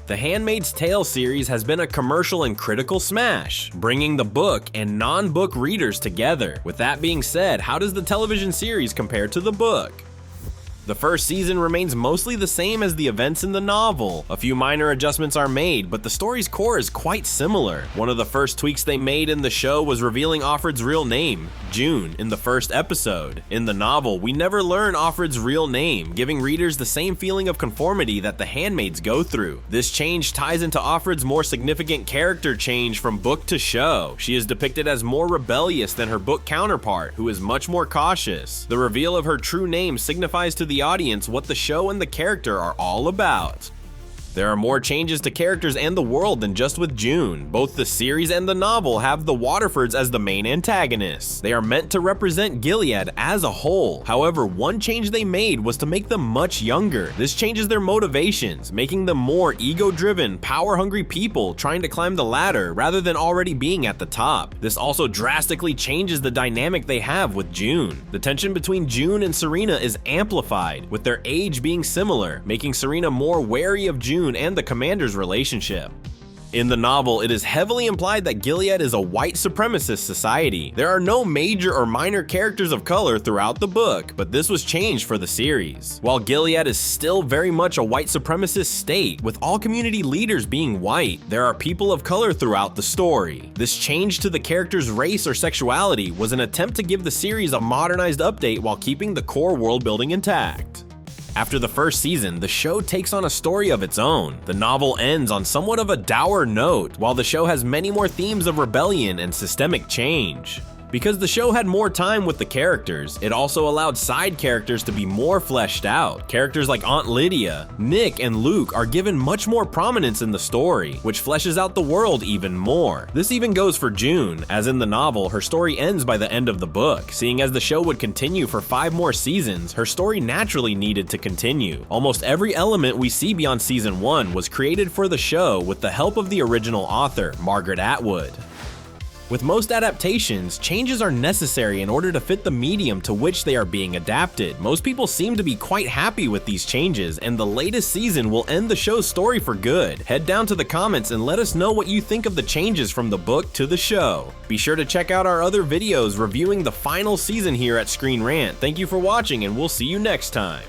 The Handmaid's Tale series has been a commercial and critical smash, bringing the book and non-book readers together. With that being said, how does the television series compare to the book? The first season remains mostly the same as the events in the novel. A few minor adjustments are made, but the story's core is quite similar. One of the first tweaks they made in the show was revealing Offred's real name, June, in the first episode. In the novel, we never learn Offred's real name, giving readers the same feeling of conformity that the handmaids go through. This change ties into Offred's more significant character change from book to show. She is depicted as more rebellious than her book counterpart, who is much more cautious. The reveal of her true name signifies to the audience what the show and the character are all about. There are more changes to characters and the world than just with June. Both the series and the novel have the Waterfords as the main antagonists. They are meant to represent Gilead as a whole. However, one change they made was to make them much younger. This changes their motivations, making them more ego-driven, power-hungry people trying to climb the ladder rather than already being at the top. This also drastically changes the dynamic they have with June. The tension between June and Serena is amplified, with their age being similar, making Serena more wary of June and the commander's relationship. In the novel, it is heavily implied that Gilead is a white supremacist society. There are no major or minor characters of color throughout the book, but this was changed for the series. While Gilead is still very much a white supremacist state, with all community leaders being white, there are people of color throughout the story. This change to the character's race or sexuality was an attempt to give the series a modernized update while keeping the core world building intact. After the first season, the show takes on a story of its own. The novel ends on somewhat of a dour note, while the show has many more themes of rebellion and systemic change. Because the show had more time with the characters, it also allowed side characters to be more fleshed out. Characters like Aunt Lydia, Nick, and Luke are given much more prominence in the story, which fleshes out the world even more. This even goes for June, as in the novel, her story ends by the end of the book. Seeing as the show would continue for 5 more seasons, her story naturally needed to continue. Almost every element we see beyond season 1 was created for the show with the help of the original author, Margaret Atwood. With most adaptations, changes are necessary in order to fit the medium to which they are being adapted. Most people seem to be quite happy with these changes, and the latest season will end the show's story for good. Head down to the comments and let us know what you think of the changes from the book to the show. Be sure to check out our other videos reviewing the final season here at ScreenRant. Thank you for watching, and we'll see you next time.